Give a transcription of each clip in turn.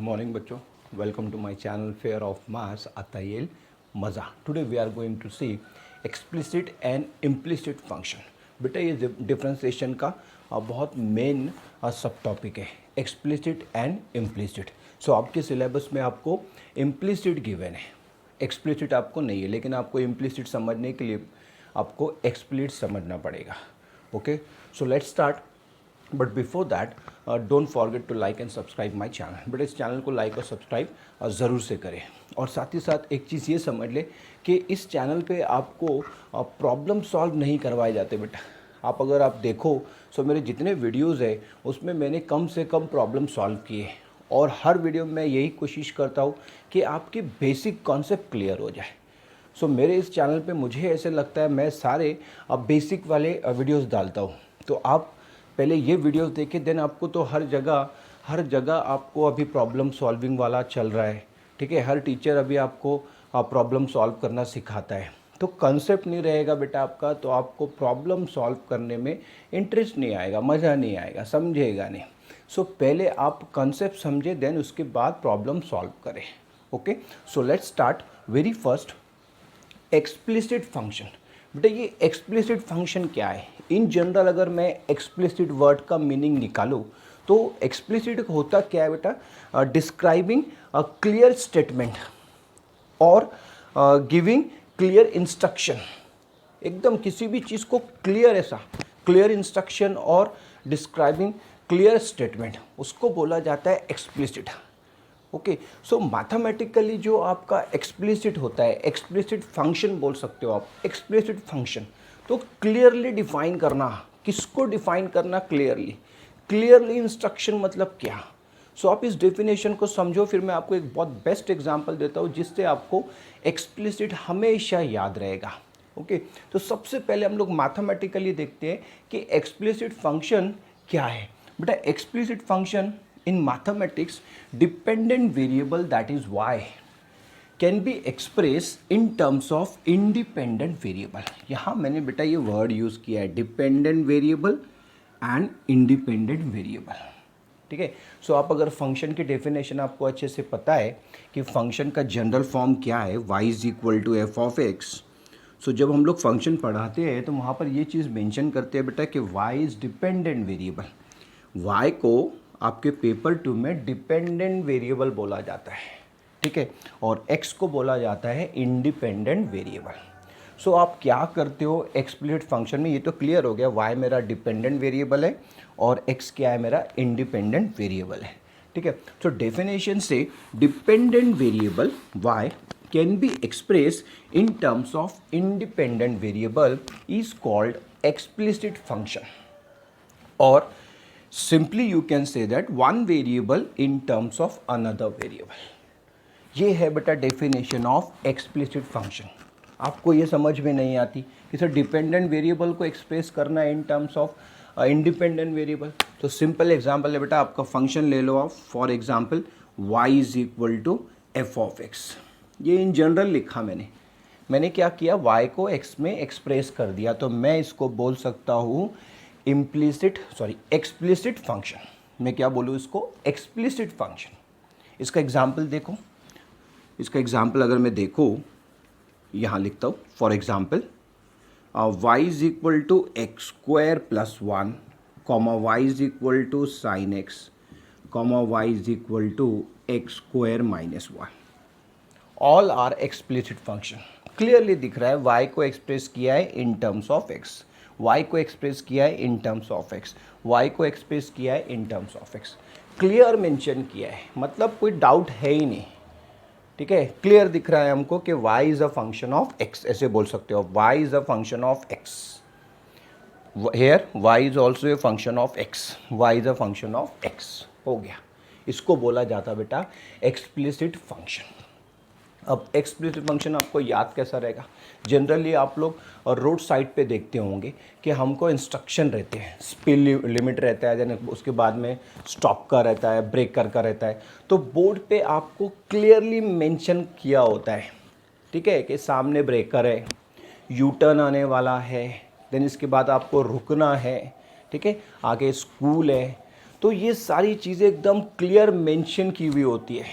morning बच्चों. Welcome to my channel Fear of Mass Atayel Maza. Today we are going to see explicit and implicit function. बेटा ये differentiation का बहुत main सब topic है, explicit and implicit. सो आपके syllabus में आपको इम्प्लिसिट गिवन है, एक्सप्लिसिट आपको नहीं है, लेकिन आपको इम्प्लिसिट समझने के लिए आपको एक्सप्लिसिट समझना पड़ेगा. Okay, so let's start. But before that don't forget to like and subscribe my channel. But इस चैनल को लाइक और सब्सक्राइब ज़रूर से करें. और साथ ही साथ एक चीज़ ये समझ ले कि इस चैनल पे आपको प्रॉब्लम सॉल्व नहीं करवाए जाते बेटा. आप अगर आप देखो सो मेरे जितने वीडियोस है उसमें मैंने कम से कम प्रॉब्लम सॉल्व किए, और हर वीडियो में मैं यही कोशिश करता हूँ कि आपकी बेसिक कॉन्सेप्ट क्लियर हो जाए. सो मेरे इस चैनल पे मुझे ऐसे लगता है मैं सारे बेसिक वाले वीडियोस डालता हूँ. तो आप पहले ये वीडियोस देखें, देन आपको तो हर जगह आपको अभी प्रॉब्लम सॉल्विंग वाला चल रहा है. ठीक है, हर टीचर अभी आपको प्रॉब्लम सॉल्व करना सिखाता है. तो कंसेप्ट नहीं रहेगा बेटा आपका, तो आपको प्रॉब्लम सॉल्व करने में इंटरेस्ट नहीं आएगा, मज़ा नहीं आएगा, समझेगा नहीं. सो पहले आप कंसेप्ट समझे, देन उसके बाद प्रॉब्लम सॉल्व करें. Okay, so let's start. Very first, explicit function. बेटा ये एक्सप्लिसिट फंक्शन क्या है? इन जनरल अगर मैं एक्सप्लिसिट वर्ड का मीनिंग निकालूँ तो एक्सप्लिसिट होता क्या है बेटा? डिस्क्राइबिंग अ क्लियर स्टेटमेंट और गिविंग क्लियर इंस्ट्रक्शन. एकदम किसी भी चीज़ को क्लियर, ऐसा क्लियर इंस्ट्रक्शन और डिस्क्राइबिंग क्लियर स्टेटमेंट, उसको बोला जाता है एक्सप्लिसिट. ओके, सो मैथमेटिकली जो आपका एक्सप्लिसिट होता है, एक्सप्लिसिट फंक्शन बोल सकते हो आप. एक्सप्लिसिट फंक्शन तो क्लियरली डिफाइन करना. किसको डिफाइन करना? क्लियरली इंस्ट्रक्शन मतलब क्या? सो आप इस डेफिनेशन को समझो, फिर मैं आपको एक बहुत बेस्ट एग्जांपल देता हूँ जिससे आपको एक्सप्लिसिट हमेशा याद रहेगा. ओके, तो सबसे पहले हम लोग मैथमेटिकली देखते हैं कि एक्सप्लिसिट फंक्शन क्या है. बेटा explicit function in mathematics, dependent variable, that is y, can be expressed in terms of independent variable. यहाँ मैंने बेटा ये वर्ड यूज़ किया है, dependent variable and independent variable. ठीक है, सो आप अगर फंक्शन की डेफिनेशन आपको अच्छे से पता है कि फंक्शन का जनरल फॉर्म क्या है, y is equal to F of x. So जब हम लोग फंक्शन पढ़ाते हैं तो वहाँ पर ये चीज़ मेंशन करते हैं बेटा कि y is dependent variable. y को आपके पेपर 2 में डिपेंडेंट वेरिएबल बोला जाता है. ठीक है, और x को बोला जाता है इंडिपेंडेंट वेरिएबल. सो आप क्या करते हो एक्सप्लिसिट फंक्शन में? ये तो क्लियर हो गया, y मेरा डिपेंडेंट वेरिएबल है और x क्या है? मेरा इंडिपेंडेंट वेरिएबल है. ठीक है, सो डेफिनेशन से dependent variable y can be express in terms of independent variable is called explicit function. और simply you can say that one variable in terms of another variable. ये है बेटा definition of explicit function. आपको ये समझ में नहीं आती कि सर डिपेंडेंट वेरिएबल को एक्सप्रेस करना है in terms of independent variable. तो सिंपल एग्जांपल है बेटा, आपका फंक्शन ले लो आप. For example y is equal to F of X. ये इन जनरल लिखा मैंने क्या किया, y को x में एक्सप्रेस कर दिया. तो मैं इसको बोल सकता हूँ एक्सप्लिसिट फंक्शन. मैं क्या बोलूँ इसको? Explicit function. इसका एग्जाम्पल देखो. इसका एग्जाम्पल अगर मैं देखूँ, यहाँ लिखता हूँ. For example y is equal to X square plus 1, y is equal to sine X, y is equal to X square minus 1. All are explicit function. Clearly दिख रहा है y को एक्सप्रेस किया है in terms of x, y को express किया है in terms of x, y को एक्सप्रेस किया है in terms of x. Clear mention किया है, मतलब कोई डाउट है ही नहीं. ठीक है, क्लियर दिख रहा है हमको कि y is a function of x. ऐसे बोल सकते हो, y is a function of x. Here y is also a function of x. y is a function of x. हो गया. इसको बोला जाता बेटा एक्सप्लिसिट फंक्शन. अब एक्सप्लिसिट फंक्शन आपको याद कैसा रहेगा? जनरली आप लोग रोड साइड पे देखते होंगे कि हमको इंस्ट्रक्शन रहते हैं, स्पीड लिमिट रहता है, देन उसके बाद में स्टॉप का रहता है, ब्रेकर का रहता है. तो बोर्ड पे आपको क्लियरली मेंशन किया होता है. ठीक है, कि सामने ब्रेकर है, यू टर्न आने वाला है, देन इसके बाद आपको रुकना है. ठीक है, आगे स्कूल है. तो ये सारी चीज़ें एकदम क्लियर मेंशन की हुई होती है,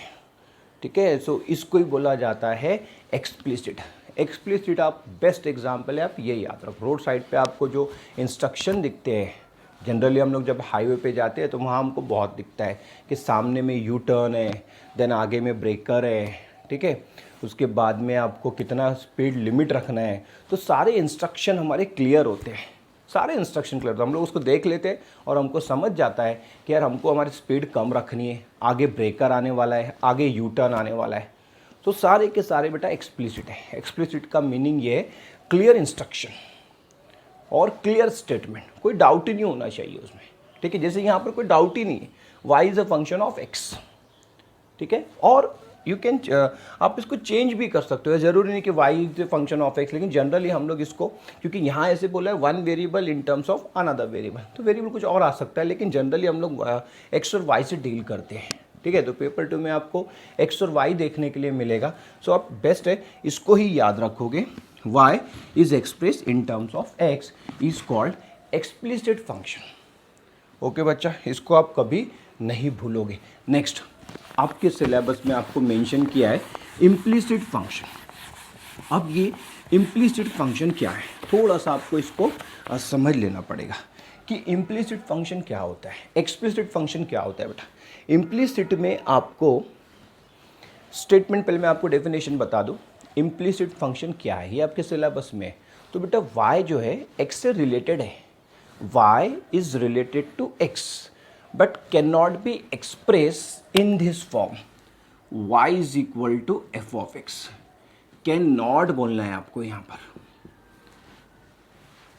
ठीक है। सो इसको ही बोला जाता है एक्सप्लिसिट। एक्सप्लिसिट आप बेस्ट एग्जांपल है, आप ये याद रखो। रोड साइड पे आपको जो इंस्ट्रक्शन दिखते हैं, जनरली हम लोग जब हाईवे पे जाते हैं तो वहाँ हमको बहुत दिखता है कि सामने में यू टर्न है, देन आगे में ब्रेकर है, ठीक है, उसके बाद में आपको कितना स्पीड लिमिट रखना है। तो सारे इंस्ट्रक्शन हमारे क्लियर होते हैं, सारे इंस्ट्रक्शन क्लियर होते हैं। हम लोग उसको देख लेते हैं और हमको समझ जाता है कि यार हमको हमारी स्पीड कम रखनी है, आगे ब्रेकर आने वाला है, आगे यू टर्न आने वाला है। तो सारे के सारे बेटा एक्सप्लिसिट है। एक्सप्लिसिट का मीनिंग ये है क्लियर इंस्ट्रक्शन और क्लियर स्टेटमेंट, कोई डाउट ही नहीं होना चाहिए उसमें, ठीक है। जैसे यहाँ पर कोई डाउट ही नहीं है, y is a function of x, ठीक है। और यू कैन आप इसको चेंज भी कर सकते हो, ज़रूरी नहीं कि y is the function of x, लेकिन जनरली हम लोग इसको, क्योंकि यहाँ ऐसे बोला है one variable in terms of another variable, तो वेरिएबल कुछ और आ सकता है, लेकिन जनरली हम लोग x और y से डील करते हैं, ठीक है। तो पेपर 2 में आपको x और y देखने के लिए मिलेगा। सो आप बेस्ट है इसको ही याद रखोगे, y is express in terms of x is called explicit function. Okay बच्चा, इसको आप कभी नहीं भूलोगे। नेक्स्ट, आपके सिलेबस में आपको मेंशन किया है इम्प्लिसिट फंक्शन। अब ये इम्प्लिसिट फंक्शन क्या है, थोड़ा सा आपको इसको समझ लेना पड़ेगा कि इम्प्लिसिट फंक्शन क्या होता है, एक्सप्लिसिट फंक्शन क्या होता है। बेटा इम्प्लिसिट में आपको स्टेटमेंट, पहले मैं आपको डेफिनेशन बता दूं, इम्प्लिसिट फंक्शन क्या है, ये आपके सिलेबस में। तो बेटा y जो है x से रिलेटेड है, y is related to x but can not be express in this form, y is equal to F of X. Can not बोलना है आपको यहाँ पर।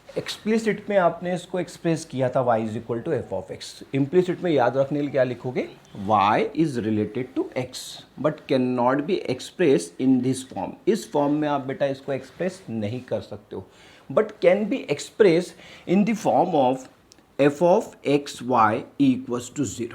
एक्सप्लिसिट में आपने इसको एक्सप्रेस किया था y is equal to F of X. Implicit में याद रखने के लिए क्या लिखोगे, y is related to x but can not be express in this form. इस फॉर्म में आप बेटा इसको एक्सप्रेस नहीं कर सकते हो, but can be express in the form of F of x Y equals to 0,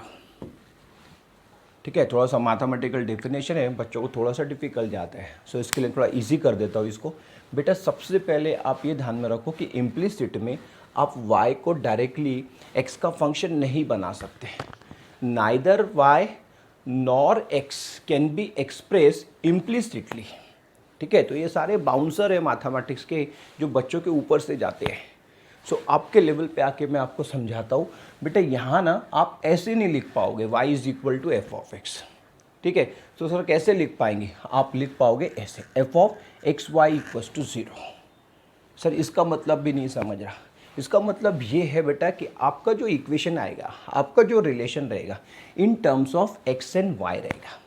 ठीक है। थोड़ा सा मैथमेटिकल डेफिनेशन है, बच्चों को थोड़ा सा डिफिकल्ट जाता है, सो इसके लिए थोड़ा इजी कर देता हूँ इसको। बेटा सबसे पहले आप ये ध्यान में रखो कि इम्प्लिसिट में आप y को डायरेक्टली x का फंक्शन नहीं बना सकते। Neither y nor x can be express implicitly, ठीक है। तो ये सारे बाउंसर है मैथमेटिक्स के जो बच्चों के ऊपर से जाते हैं। सो आपके लेवल पे आके मैं आपको समझाता हूँ। बेटा यहाँ ना आप ऐसे नहीं लिख पाओगे y is equal to F of X, ठीक है। तो सर कैसे लिख पाएंगे, आप लिख पाओगे ऐसे, F of x Y equals to 0। Sir इसका मतलब भी नहीं समझ रहा। इसका मतलब ये है बेटा कि आपका जो इक्वेशन आएगा, आपका जो रिलेशन रहेगा, in terms of x and Y रहेगा।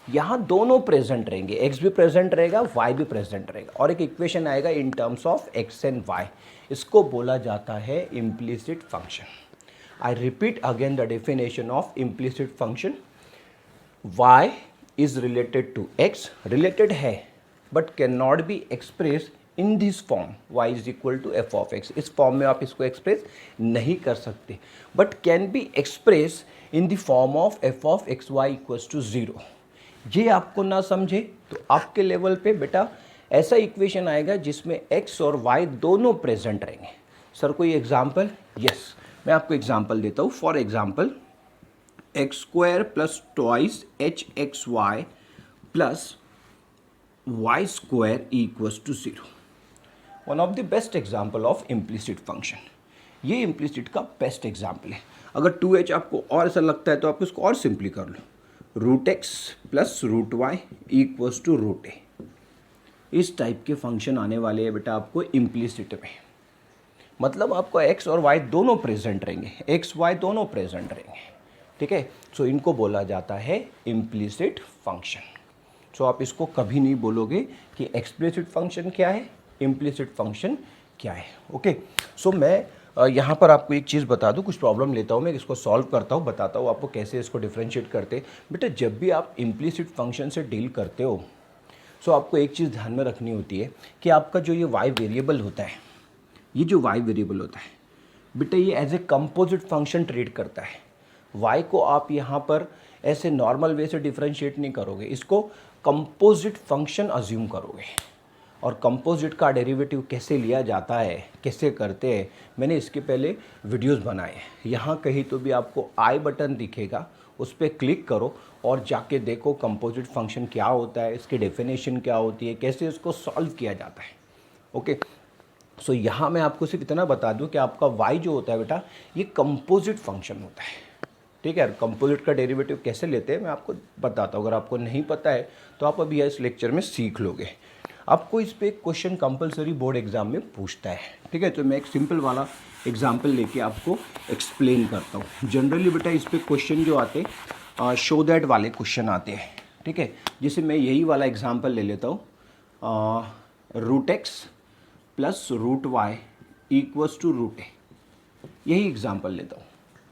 यहाँ दोनों प्रेजेंट रहेंगे, एक्स भी प्रेजेंट रहेगा, वाई भी प्रेजेंट रहेगा, और एक इक्वेशन आएगा in terms of x and y. इसको बोला जाता है implicit function. I repeat again the definition of implicit function. y is related to x, related है but can not be express in this form, y is equal to F of x. इस form में आप इसको express नहीं कर सकते, but can be express in the form of F of x Y equals to 0। ये आपको ना समझे तो आपके लेवल पे बेटा ऐसा इक्वेशन आएगा जिसमें x और y दोनों प्रेजेंट रहेंगे। सर कोई एग्जाम्पल? यस, मैं आपको एग्जाम्पल देता हूँ। For example X square plus twice H X Y plus Y square equals to 0। One of the best example of implicit function. ये इम्प्लिसिट का बेस्ट एग्जाम्पल है। अगर 2h आपको और ऐसा लगता है तो आप इसको और सिंपली कर लो, root x plus root y equals to root a. इस टाइप के फंक्शन आने वाले हैं बेटा आपको इम्प्लिसिट में। मतलब आपको x और y दोनों प्रेजेंट रहेंगे, x y दोनों प्रेजेंट रहेंगे, ठीक है। सो इनको बोला जाता है इम्प्लिसिट फंक्शन। सो आप इसको कभी नहीं बोलोगे कि एक्सप्लिसिट फंक्शन क्या है, इम्प्लिसिट फंक्शन क्या है। ओके, सो मैं यहाँ पर आपको एक चीज़ बता दूँ, कुछ प्रॉब्लम लेता हूँ मैं, इसको सॉल्व करता हूँ, बताता हूँ आपको कैसे इसको डिफ्रेंशिएट करते। बेटा जब भी आप इम्प्लिसिट फंक्शन से डील करते हो, सो आपको एक चीज़ ध्यान में रखनी होती है कि आपका जो ये y वेरिएबल होता है, ये जो y वेरिएबल होता है बेटा, ये as a composite function treat करता है। y को आप यहाँ पर ऐसे नॉर्मल वे से डिफ्रेंशिएट नहीं करोगे, इसको कंपोजिट फंक्शन अज्यूम करोगे। और कंपोजिट का डेरिवेटिव कैसे लिया जाता है, कैसे करते हैं, मैंने इसके पहले वीडियोस बनाए हैं। यहाँ कहीं तो भी आपको आई बटन दिखेगा, उस पर क्लिक करो और जाके देखो कंपोजिट फंक्शन क्या होता है, इसकी डेफिनेशन क्या होती है, कैसे इसको सॉल्व किया जाता है। ओके, सो यहाँ मैं आपको सिर्फ इतना बता दूँ कि आपका y जो होता है बेटा, ये कंपोजिट फंक्शन होता है। ठीक है, कंपोजिट का डेरिवेटिव कैसे लेते हैं मैं आपको बताता हूँ। अगर आपको नहीं पता है तो आप अभी इस लेक्चर में सीख लोगे। आपको इस पे एक क्वेश्चन कंपलसरी बोर्ड एग्जाम में पूछता है। ठीक है, तो मैं एक सिंपल वाला एग्जाम्पल लेके आपको एक्सप्लेन करता हूँ। जनरली बेटा इस पे क्वेश्चन जो आते हैं शो दैट वाले क्वेश्चन आते हैं। ठीक है, जैसे मैं यही वाला एग्जाम्पल ले लेता हूँ, root x plus root y equals to root a, यही एग्जाम्पल लेता हूँ।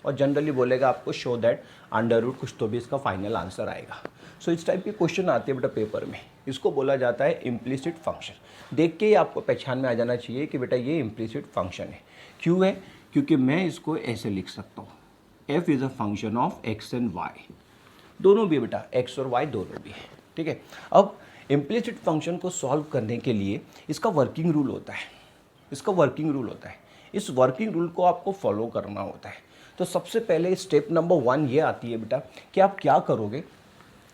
और जनरली बोलेगा आपको शो दैट अंडर रूट कुछ तो भी इसका फाइनल आंसर आएगा। सो इस टाइप के क्वेश्चन आते हैं बेटा पेपर में, इसको बोला जाता है इम्प्लिसिट फंक्शन। देख के ही आपको पहचान में आ जाना चाहिए कि बेटा ये इम्प्लिसिट फंक्शन है। क्यों है? क्योंकि मैं इसको ऐसे लिख सकता हूँ, F is a function of x and Y, दोनों भी बेटा एक्स और वाई दोनों भी है। ठीक है, अब इम्प्लिसिट फंक्शन को सॉल्व करने के लिए इसका वर्किंग रूल होता है, इस वर्किंग रूल को आपको फॉलो करना होता है। तो सबसे पहले स्टेप नंबर 1 ये आती है बेटा कि आप क्या करोगे,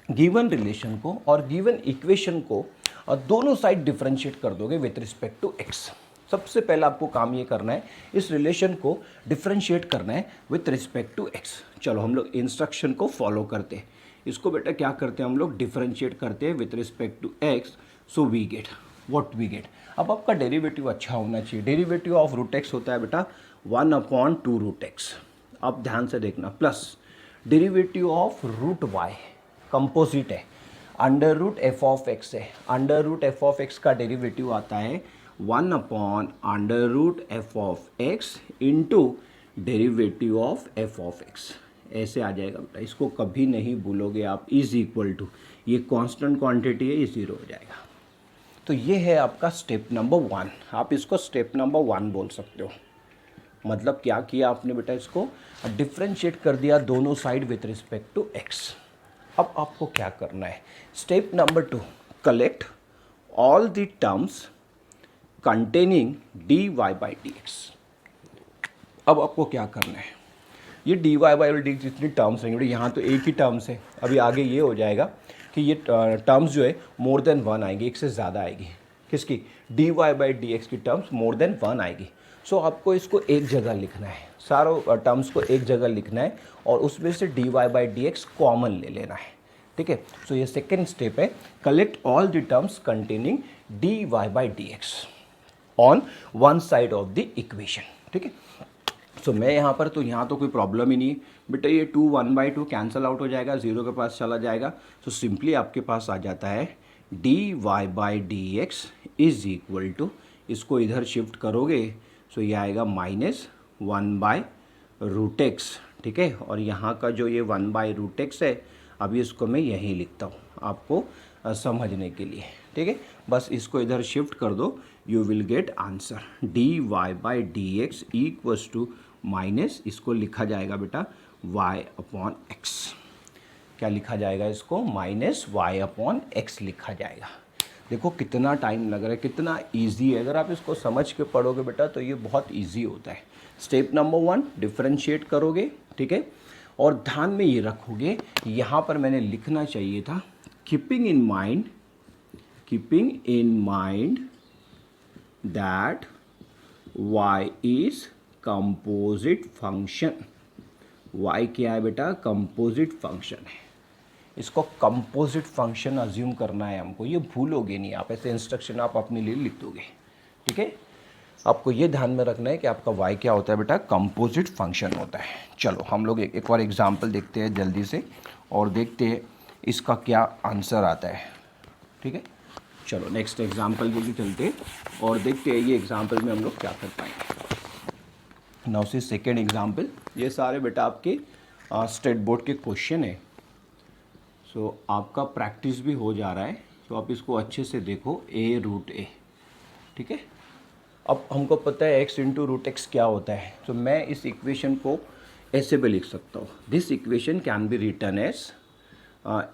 गिवन रिलेशन को और गिवन इक्वेशन को दोनों साइड डिफरेंशिएट कर दोगे विथ रिस्पेक्ट टू एक्स। सबसे पहला आपको काम ये करना है, इस रिलेशन को डिफरेंशिएट करना है विथ रिस्पेक्ट टू एक्स। चलो हम लोग इंस्ट्रक्शन को फॉलो करते हैं। इसको बेटा क्या करते हैं हम लोग, डिफरेंशिएट करते हैं with respect to X. So we get what we get. अब आपका डेरिवेटिव अच्छा होना चाहिए। डेरिवेटिव ऑफ रूट एक्स होता है बेटा 1/2 रूट एक्स। अब ध्यान से देखना, plus derivative of root y composite है, under root f of x है। Under root f of x का डेरिवेटिव आता है 1/√f of x into derivative of F of x. ऐसे आ जाएगा बेटा, इसको कभी नहीं भूलोगे आप। इज इक्वल टू, ये कांस्टेंट क्वांटिटी है, ये 0 हो जाएगा। तो ये है आपका स्टेप नंबर 1। आप इसको स्टेप नंबर 1 बोल सकते हो। मतलब क्या किया आपने बेटा, इसको डिफ्रेंशिएट कर दिया दोनों side with respect to X. अब आपको क्या करना है, step number 2, collect all the terms containing D Y by D X. अब आपको क्या करना है, ये D Y by D X जितनी टर्म्स रहेंगे, यहाँ तो एक ही टर्म्स है, अभी आगे ये हो जाएगा कि ये टर्म्स जो है मोर देन 1 आएंगी, एक से ज़्यादा आएगी। किसकी? D Y by D X की टर्म्स मोर देन 1 आएगी। सो आपको इसको एक जगह लिखना है, सारों टर्म्स को एक जगह लिखना है और उसमें से D Y by D X common ले लेना है। ठीक है, सो ये सेकेंड स्टेप है, collect all the terms containing D Y by D X on one side of the equation. ठीक है, सो मैं यहाँ पर, तो यहाँ तो कोई प्रॉब्लम ही नहीं है बेटा, ये 2 1/2 कैंसिल आउट हो जाएगा, 0 के पास चला जाएगा। तो सिंपली आपके पास आ जाता है D Y by D X is equal to, इसको इधर शिफ्ट करोगे सो ये आएगा -1/√x। ठीक है, और यहाँ का जो ये 1/√x है, अभी इसको मैं यहीं लिखता हूँ आपको समझने के लिए। ठीक है, बस इसको इधर शिफ्ट कर दो, you will get answer D Y by D X equals to minus, इसको लिखा जाएगा बेटा y/x। क्या लिखा जाएगा इसको? -y/x लिखा जाएगा। देखो कितना टाइम लग रहा है, कितना इजी है। अगर आप इसको समझ के पढ़ोगे बेटा तो ये बहुत इजी होता है। स्टेप नंबर 1 डिफरेंशिएट करोगे। ठीक है, और ध्यान में ये रखोगे, यहाँ पर मैंने लिखना चाहिए था keeping in mind that y is composite function. y क्या है बेटा? कंपोजिट फंक्शन है। इसको कंपोजिट फंक्शन अज्यूम करना है हमको, ये भूलोगे नहीं आप, ऐसे इंस्ट्रक्शन आप अपने लिए लिख दोगे। ठीक है, आपको ये ध्यान में रखना है कि आपका y क्या होता है बेटा? कंपोजिट फंक्शन होता है। चलो हम लोग एक और एग्जांपल देखते हैं जल्दी से और देखते हैं इसका क्या आंसर आता है। ठीक है, चलो नेक्स्ट एग्जांपल के लिए चलते हैं और देखते हैं ये एग्जांपल में हम लोग क्या कर पाएंगे। नाउ से सेकेंड एग्जांपल, ये सारे बेटा आपके स्टेट बोर्ड के क्वेश्चन है। सो आपका प्रैक्टिस भी हो जा रहा है, तो आप इसको अच्छे से देखो, a√a। ठीक है, अब हमको पता है x इंटू रूट एक्स क्या होता है, तो मैं इस इक्वेशन को ऐसे भी लिख सकता हूँ। This equation can be written as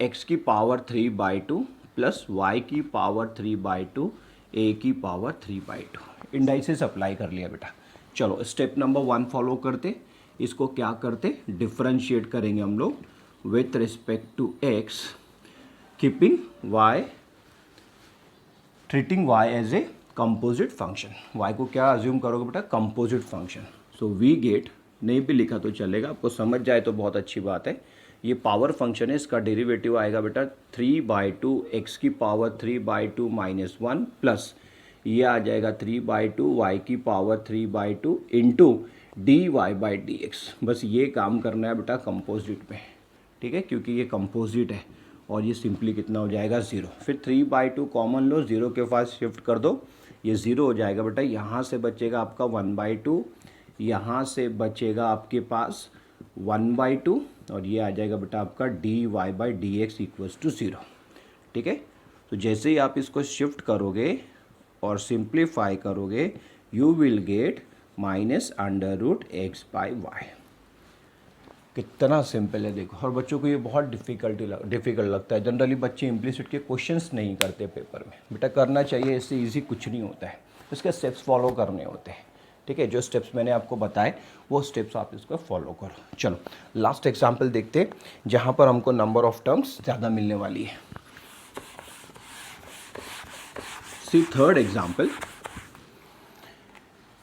x की पावर 3/2 प्लस y की पावर 3/2 ए की पावर 3/2। इंडाइसिस अप्लाई कर लिया बेटा। चलो स्टेप नंबर 1 फॉलो करते, इसको क्या करते, डिफरेंशिएट करेंगे हम लोग with respect to X, keeping Y, treating Y as a composite function. Y को क्या अज्यूम करोगे बेटा, composite function. So we get, नहीं भी लिखा तो चलेगा, आपको समझ जाए तो बहुत अच्छी बात है। ये पावर फंक्शन है, इसका डेरिवेटिव आएगा बेटा 3/2 एक्स की पावर 3/2 - 1 प्लस ये आ जाएगा 3/2 वाई की पावर 3/2 इंटू dy/dx। बस ये काम करना है बेटा कंपोजिट में, ठीक है, क्योंकि ये कंपोजिट है और ये सिंपली कितना हो जाएगा 0। फिर 3/2 कॉमन लो, 0 के पास शिफ्ट कर दो, ये 0 हो जाएगा बेटा। यहाँ से बचेगा आपका 1/2, यहाँ से बचेगा आपके पास 1/2 और ये आ जाएगा बेटा आपका dy/dx = 0, ठीक है। तो जैसे ही आप इसको शिफ्ट करोगे और सिंप्लीफाई करोगे, यू विल गेट -√x/y। कितना सिंपल है देखो। और बच्चों को ये बहुत डिफ़िकल्ट लगता है। जनरली बच्चे इम्प्लिसिट के क्वेश्चंस नहीं करते पेपर में। बेटा करना चाहिए, इससे इजी कुछ नहीं होता है, इसके स्टेप्स फॉलो करने होते हैं, ठीक है। जो स्टेप्स मैंने आपको बताए वो स्टेप्स आप इसको फॉलो करो। चलो लास्ट एग्जाम्पल देखते हैं, जहाँ पर हमको नंबर ऑफ टर्म्स ज़्यादा मिलने वाली है। See third example.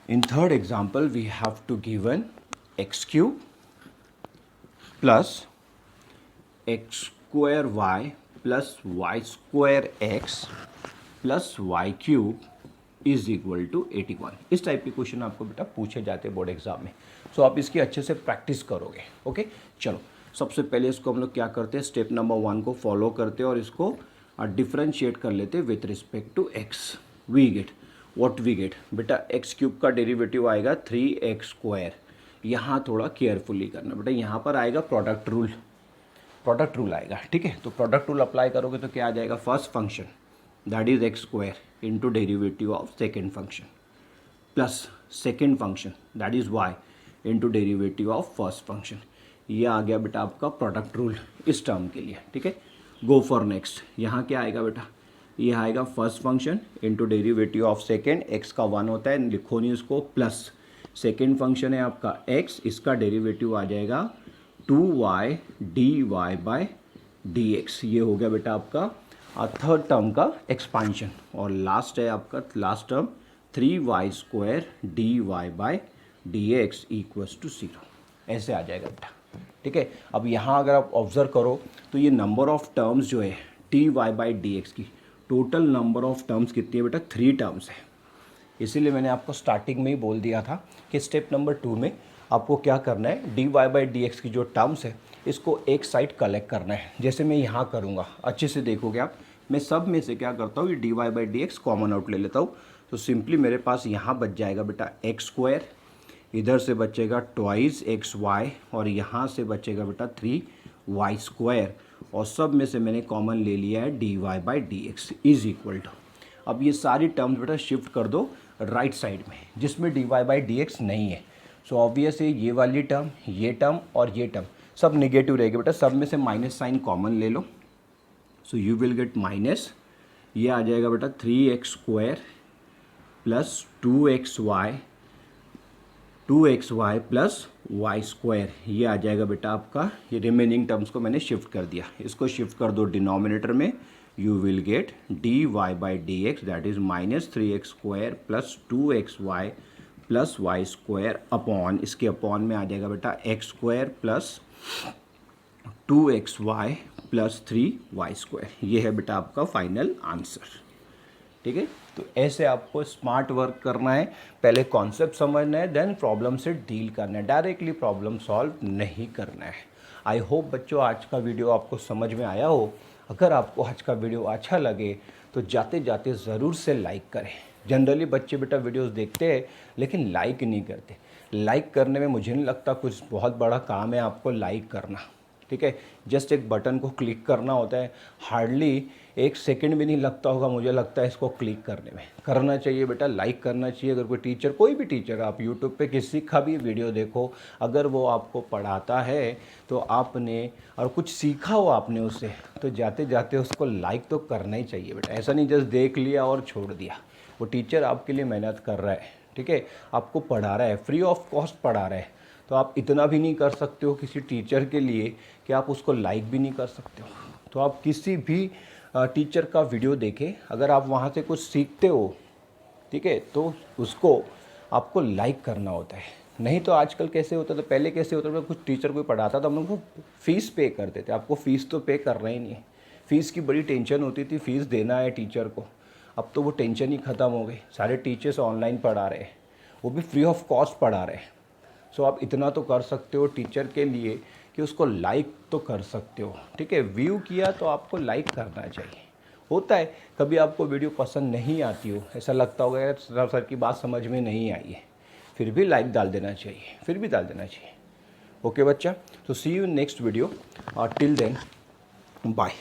In third example, we have to given x³ plus x² plus y² plus y³ is equal to 81। इस टाइप के क्वेश्चन आपको बेटा पूछे जाते हैं बोर्ड एग्जाम में। सो आप इसकी अच्छे से प्रैक्टिस करोगे, ओके। चलो सबसे पहले इसको हम लोग क्या करते हैं, स्टेप नंबर 1 को फॉलो करते हैं और इसको डिफ्रेंशिएट कर लेते हैं with respect to X. We get what we get बेटा, x³ का डेरिवेटिव आएगा 3x²। यहाँ थोड़ा केयरफुली करना बेटा, यहाँ पर आएगा प्रोडक्ट रूल आएगा, ठीक है। तो प्रोडक्ट रूल अप्लाई करोगे तो क्या आ जाएगा, first function that is x² into derivative of second function plus second function that is y into derivative of first function. ये आ गया बेटा आपका प्रोडक्ट रूल इस टर्म के लिए, ठीक है। Go for next. यहाँ क्या आएगा बेटा, ये आएगा first function into derivative of second, x का 1 होता है, लिखो नहीं उसको, प्लस सेकेंड फंक्शन है आपका x, इसका डेरिवेटिव आ जाएगा 2y dy/dx। ये हो गया बेटा आपका थर्ड टर्म का एक्सपांशन। और लास्ट है आपका लास्ट टर्म 3y² dy/dx = 0। ऐसे आ जाएगा बेटा, ठीक है। अब यहाँ अगर आप ऑब्जर्व करो तो ये नंबर ऑफ टर्म्स जो है dy/dx की टोटल नंबर ऑफ टर्म्स कितनी है बेटा, 3 टर्म्स है। इसीलिए मैंने आपको स्टार्टिंग में ही बोल दिया था कि स्टेप नंबर 2 में आपको क्या करना है, dy/dx की जो टर्म्स है इसको एक साइड कलेक्ट करना है। जैसे मैं यहाँ करूँगा, अच्छे से देखोगे आप, मैं सब में से क्या करता हूँ, ये dy/dx कॉमन आउट ले लेता हूँ। तो सिंपली मेरे पास यहाँ बच जाएगा बेटा x², इधर से बचेगा 2xy और यहाँ से बचेगा बेटा 3y², और सब में से मैंने कॉमन ले लिया है dy/dx इज इक्वल टू। अब ये सारी टर्म्स बेटा शिफ्ट कर दो राइट साइड में जिसमें dy/dx नहीं है। सो ऑब्वियस है ये वाली टर्म, ये टर्म और ये टर्म सब निगेटिव रहेगी बेटा, सब में से माइनस साइन कॉमन ले लो। So you will get minus, ये आ जाएगा बेटा 3x² plus 2xy plus y²। ये आ जाएगा बेटा आपका, ये रिमेनिंग टर्म्स को मैंने शिफ्ट कर दिया, इसको शिफ्ट कर दो डिनोमिनेटर में, you will gate dy/dx that is -3x² plus 2xy plus y² upon, इसके अपॉन में आ जाएगा बेटा x² plus 2xy plus 3y²। ये है बेटा आपका फाइनल आंसर, ठीक है। तो ऐसे आपको स्मार्ट वर्क करना है, पहले कॉन्सेप्ट समझना है, देन प्रॉब्लम से डील करना है, डायरेक्टली प्रॉब्लम सॉल्व नहीं करना है। आई होप बच्चों आज का वीडियो आपको समझ में आया हो। अगर आपको आज का वीडियो अच्छा लगे तो जाते जाते ज़रूर से लाइक करें। जनरली बच्चे बेटा वीडियोस देखते हैं लेकिन लाइक नहीं करते। लाइक करने में मुझे नहीं लगता कुछ बहुत बड़ा काम है आपको लाइक करना, ठीक है। जस्ट एक बटन को क्लिक करना होता है, हार्डली 1 सेकंड भी नहीं लगता होगा मुझे लगता है इसको क्लिक करने में। करना चाहिए बेटा, लाइक करना चाहिए। अगर कोई टीचर, कोई भी टीचर, आप यूट्यूब पे किसी का भी वीडियो देखो, अगर वो आपको पढ़ाता है तो आपने और कुछ सीखा हो आपने उससे, तो जाते जाते उसको लाइक तो करना ही चाहिए बेटा। ऐसा नहीं जस्ट देख लिया और छोड़ दिया। वो टीचर आपके लिए मेहनत कर रहा है, ठीक है, आपको पढ़ा रहा है, फ्री ऑफ कॉस्ट पढ़ा रहा है, तो आप इतना भी नहीं कर सकते हो किसी टीचर के लिए कि आप उसको लाइक भी नहीं कर सकते हो। तो आप किसी भी टीचर का वीडियो देखें, अगर आप वहाँ से कुछ सीखते हो, ठीक है, तो उसको आपको लाइक करना होता है। नहीं तो आजकल कैसे होता था, पहले कैसे होता था, कुछ टीचर कोई पढ़ाता था हम लोग को फ़ीस पे करते थे। आपको फ़ीस तो पे कर रहे ही नहीं है, फ़ीस की बड़ी टेंशन होती थी, फ़ीस देना है टीचर को। अब तो वो टेंशन ही ख़त्म हो गई, सारे टीचर्स ऑनलाइन पढ़ा रहे हैं, वो भी फ्री ऑफ कॉस्ट पढ़ा रहे हैं। सो आप इतना तो कर सकते हो टीचर के लिए कि उसको लाइक तो कर सकते हो, ठीक है। व्यू किया तो आपको लाइक करना चाहिए। होता है कभी आपको वीडियो पसंद नहीं आती हो, ऐसा लगता होगा यार सर की बात समझ में नहीं आई है, फिर भी लाइक डाल देना चाहिए, फिर भी डाल देना चाहिए। ओके बच्चा, तो see you in next video, till then bye.